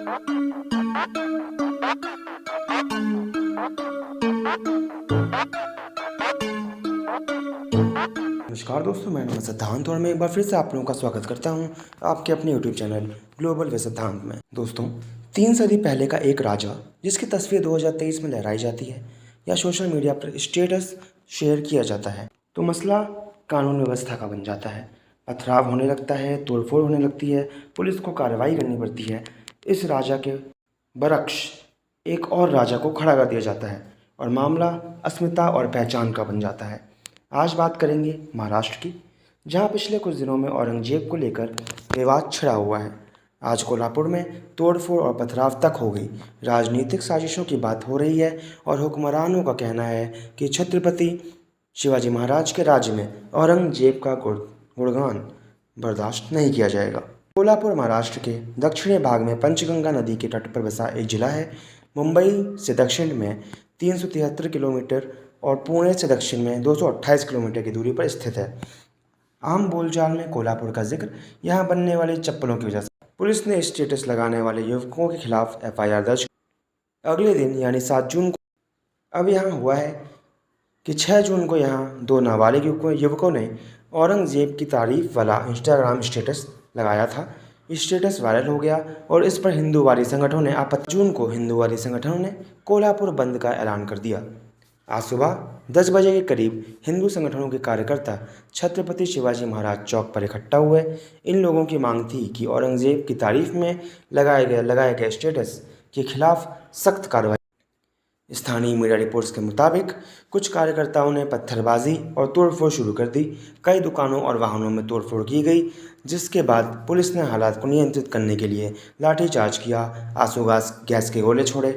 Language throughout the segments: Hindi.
नमस्कार दोस्तों, मैं नाम सिद्धांत और मैं एक बार फिर से आप लोगों का स्वागत करता हूं आपके अपने यूट्यूब चैनल ग्लोबल विद सिद्धांत में। दोस्तों, 3 सदी पहले का एक राजा जिसकी तस्वीर 2023 में लहराई जाती है या सोशल मीडिया पर स्टेटस शेयर किया जाता है तो मसला कानून व्यवस्था का बन जाता है। पथराव होने लगता है, तोड़फोड़ होने लगती है, पुलिस को कार्रवाई करनी पड़ती है। इस राजा के बरक्स एक और राजा को खड़ा कर दिया जाता है और मामला अस्मिता और पहचान का बन जाता है। आज बात करेंगे महाराष्ट्र की, जहां पिछले कुछ दिनों में औरंगजेब को लेकर विवाद छिड़ा हुआ है। आज कोल्हापुर में तोड़फोड़ और पथराव तक हो गई। राजनीतिक साजिशों की बात हो रही है और हुक्मरानों का कहना है कि छत्रपति शिवाजी महाराज के राज्य में औरंगजेब का गुणगान बर्दाश्त नहीं किया जाएगा। कोल्हापुर महाराष्ट्र के दक्षिणी भाग में पंचगंगा नदी के तट पर बसा एक जिला है। मुंबई से दक्षिण में 373 किलोमीटर और पुणे से दक्षिण में 228 किलोमीटर की दूरी पर स्थित है। आम बोलचाल में कोल्हापुर का जिक्र यहाँ बनने वाली चप्पलों की वजह से पुलिस ने स्टेटस लगाने वाले युवकों के खिलाफ FIR दर्ज। अगले दिन यानी 7 जून को अब यहाँ हुआ है कि 6 जून को यहाँ 2 नाबालिग युवकों ने औरंगजेब की तारीफ वाला इंस्टाग्राम स्टेटस लगाया था। स्टेटस वायरल हो गया और इस पर हिंदूवादी संगठनों ने जून को हिंदूवादी संगठनों ने कोल्हापुर बंद का ऐलान कर दिया। आज सुबह 10 बजे के करीब हिंदू संगठनों के कार्यकर्ता छत्रपति शिवाजी महाराज चौक पर इकट्ठा हुए। इन लोगों की मांग थी कि औरंगजेब की तारीफ में लगाए गए स्टेटस के खिलाफ सख्त कार्रवाई। स्थानीय मीडिया रिपोर्ट्स के मुताबिक कुछ कार्यकर्ताओं ने पत्थरबाजी और तोड़फोड़ शुरू कर दी। कई दुकानों और वाहनों में तोड़फोड़ की गई, जिसके बाद पुलिस ने हालात को नियंत्रित करने के लिए लाठीचार्ज किया, आंसू गैस के गोले छोड़े।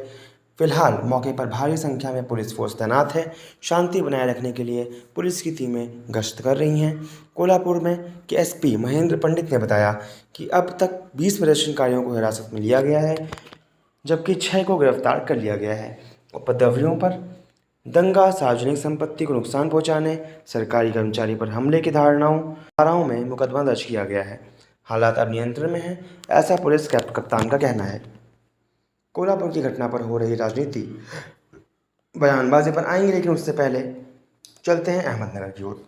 फिलहाल मौके पर भारी संख्या में पुलिस फोर्स तैनात है। शांति बनाए रखने के लिए पुलिस की टीमें गश्त कर रही हैं। कोल्हापुर में के SP महेंद्र पंडित ने बताया कि अब तक 20 प्रदर्शनकारियों को हिरासत में लिया गया है, जबकि 6 को गिरफ्तार कर लिया गया है। उपद्रवियों पर दंगा, सार्वजनिक संपत्ति को नुकसान पहुंचाने, सरकारी कर्मचारी पर हमले की धाराओं में मुकदमा दर्ज किया गया है। हालात अब नियंत्रण में है, ऐसा पुलिस कप्तान का कहना है। कोल्हापुर की घटना पर हो रही राजनीति बयानबाजी पर आएंगे, लेकिन उससे पहले चलते हैं अहमदनगर की ओर,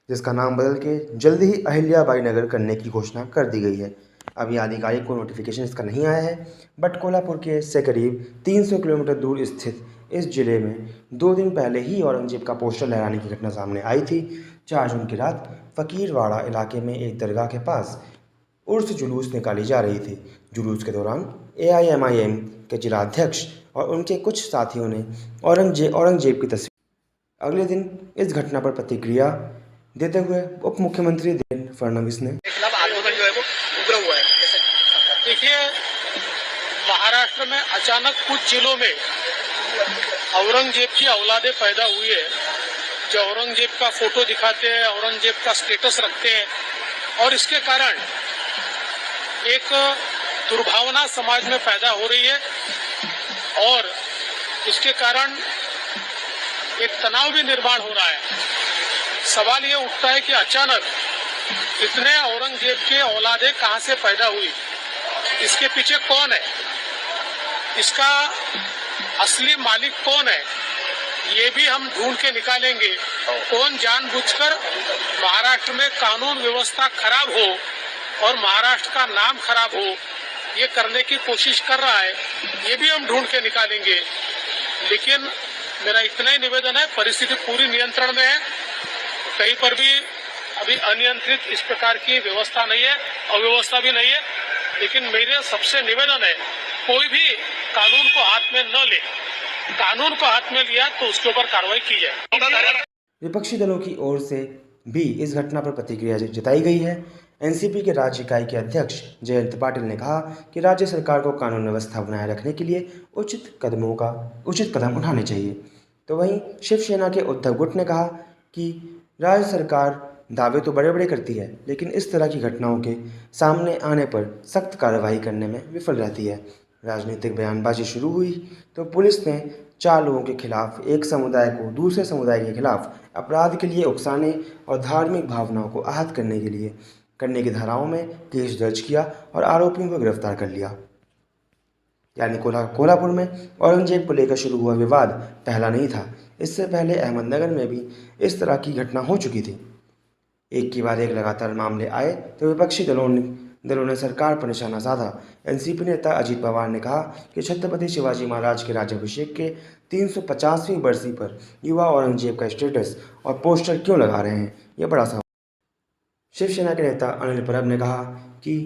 जिसका नाम बदल के जल्दी ही अहिल्याबाई नगर करने की घोषणा कर दी गई है। अभी आधिकारिक को नोटिफिकेशन इसका नहीं आया है, बट कोल्हापुर के से करीब 300 किलोमीटर दूर स्थित इस जिले में 2 दिन पहले ही औरंगजेब का पोस्टर लहराने की घटना सामने आई थी। 4 जून की रात फकीरवाड़ा इलाके में एक दरगाह के पास उर्स जुलूस निकाली जा रही थी। जुलूस के दौरान AIMIM के जिलाध्यक्ष और उनके कुछ साथियों ने औरंगजेब की तस्वीर। अगले दिन इस घटना पर प्रतिक्रिया देते हुए उप मुख्यमंत्री देवेंद्र फडणवीस ने आंदोलन जो है वो उग्र हुआ है। देखिए, महाराष्ट्र में अचानक कुछ जिलों में औरंगजेब की औलादे पैदा हुई है, जो औरंगजेब का फोटो दिखाते हैं, औरंगजेब का स्टेटस रखते हैं, और इसके कारण एक दुर्भावना समाज में पैदा हो रही है और इसके कारण एक तनाव भी निर्माण हो रहा है। सवाल ये उठता है कि अचानक इतने औरंगजेब के औलादे कहां से पैदा हुई, इसके पीछे कौन है, इसका असली मालिक कौन है, ये भी हम ढूंढ के निकालेंगे। कौन जानबूझकर महाराष्ट्र में कानून व्यवस्था खराब हो और महाराष्ट्र का नाम खराब हो, ये करने की कोशिश कर रहा है, ये भी हम ढूंढ के निकालेंगे। लेकिन मेरा इतना ही निवेदन है, परिस्थिति पूरी नियंत्रण में है, कहीं पर भी अभी अनियंत्रित इस प्रकार की व्यवस्था नहीं है, अव्यवस्था भी नहीं है। लेकिन मेरे सबसे निवेदन है, कोई भी कानून को हाथ में न ले, कानून को हाथ में लिया तो उसके ऊपर कार्रवाई की जाए। विपक्षी दलों की ओर से भी इस घटना पर प्रतिक्रिया जताई गई है। NCP के राज्य इकाई के अध्यक्ष जयंत पाटिल ने कहा कि राज्य सरकार को कानून व्यवस्था बनाए रखने के लिए उचित कदम उठाने चाहिए। तो वहीं शिवसेना के उद्धव गुट ने कहा कि राज्य सरकार दावे तो बड़े बड़े करती है, लेकिन इस तरह की घटनाओं के सामने आने पर सख्त कार्रवाई करने में विफल रहती है। राजनीतिक बयानबाजी शुरू हुई तो पुलिस ने 4 लोगों के खिलाफ एक समुदाय को दूसरे समुदाय के खिलाफ अपराध के लिए उकसाने और धार्मिक भावनाओं को आहत करने की धाराओं में केस दर्ज किया और आरोपियों को गिरफ्तार कर लिया। यानी कोल्हापुर में औरंगजेब को लेकर शुरू हुआ विवाद पहला नहीं था। इससे पहले अहमदनगर में भी इस तरह की घटना हो चुकी थी। एक के बाद एक लगातार मामले आए तो विपक्षी दलों ने सरकार पर निशाना साधा। एनसीपी नेता अजीत पवार ने कहा कि छत्रपति शिवाजी महाराज के राज्याभिषेक के 350वीं बरसी पर युवा औरंगजेब का स्टेटस और पोस्टर क्यों लगा रहे हैं, यह बड़ा सवाल। शिवसेना के नेता अनिल परब ने कहा कि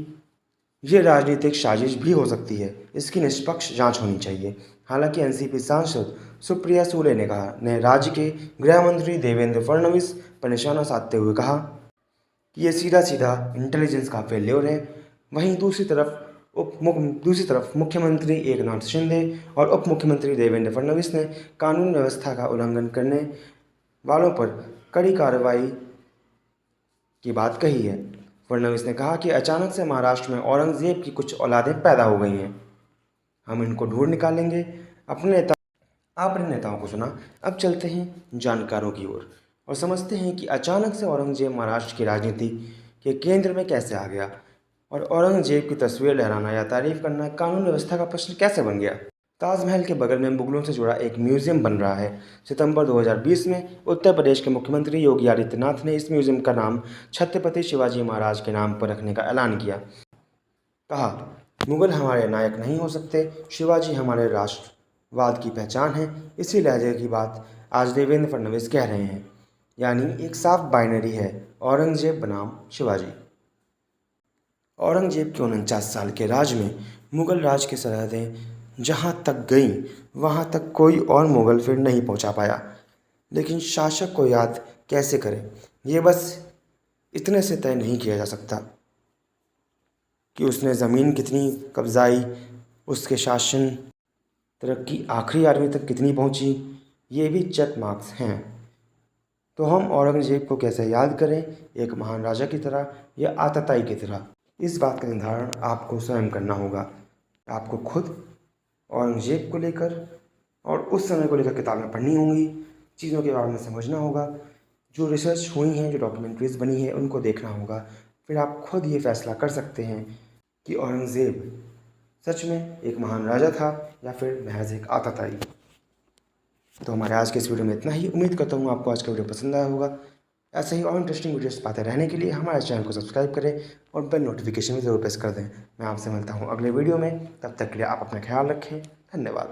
ये राजनीतिक साजिश भी हो सकती है, इसकी निष्पक्ष जांच होनी चाहिए। हालांकि एनसीपी सांसद सुप्रिया सूले ने राज्य के गृह मंत्री देवेंद्र फडणवीस पर निशाना साधते हुए कहा कि ये सीधा सीधा इंटेलिजेंस का फेल्योर है। वहीं दूसरी तरफ मुख्यमंत्री एकनाथ शिंदे और उप मुख्यमंत्री देवेंद्र फडणवीस ने कानून व्यवस्था का उल्लंघन करने वालों पर कड़ी कार्रवाई की बात कही है। फडणवीस ने कहा कि अचानक से महाराष्ट्र में औरंगजेब की कुछ औलादें पैदा हो गई हैं, हम इनको ढूंढ निकालेंगे। आपने नेताओं को सुना, अब चलते हैं जानकारों की ओर और समझते हैं कि अचानक से औरंगजेब महाराष्ट्र की राजनीति के केंद्र में कैसे आ गया और औरंगजेब की तस्वीर लहराना या तारीफ करना कानून व्यवस्था का प्रश्न कैसे बन गया। ताजमहल के बगल में मुगलों से जुड़ा एक म्यूजियम बन रहा है। सितंबर 2020 में उत्तर प्रदेश के मुख्यमंत्री योगी आदित्यनाथ ने इस म्यूजियम का नाम छत्रपति शिवाजी महाराज के नाम पर रखने का ऐलान किया। कहा, मुगल हमारे नायक नहीं हो सकते, शिवाजी हमारे राष्ट्रवाद की पहचान है। इसी लहजे की बात आज देवेंद्र फडणवीस कह रहे हैं, यानी एक साफ बाइनरी है, औरंगजेब बनाम शिवाजी। औरंगजेब के 49 साल के राज में मुगल राज की सरहदें जहाँ तक गईं वहाँ तक कोई और मुगल फिर नहीं पहुँचा पाया। लेकिन शासक को याद कैसे करें, ये बस इतने से तय नहीं किया जा सकता कि उसने ज़मीन कितनी कब्जाई, उसके शासन तरक्की आखिरी आदमी तक कितनी पहुँची, ये भी चेक मार्क्स हैं। तो हम औरंगजेब को कैसे याद करें, एक महान राजा की तरह या आतताई की तरह? इस बात का निर्धारण आपको स्वयं करना होगा। आपको खुद औरंगजेब को लेकर और उस समय को लेकर किताबें पढ़नी होंगी, चीज़ों के बारे में समझना होगा, जो रिसर्च हुई हैं, जो डॉक्यूमेंट्रीज बनी है, उनको देखना होगा। फिर आप खुद ये फैसला कर सकते हैं कि औरंगजेब सच में एक महान राजा था या फिर महज एक आतताई। तो हमारे आज के इस वीडियो में इतना ही। उम्मीद करता हूँ आपको आज का वीडियो पसंद आया होगा। ऐसे ही और इंटरेस्टिंग वीडियोस पाते रहने के लिए हमारे चैनल को सब्सक्राइब करें और बेल नोटिफिकेशन भी ज़रूर प्रेस कर दें। मैं आपसे मिलता हूँ अगले वीडियो में, तब तक के लिए आप अपना ख्याल रखें। धन्यवाद।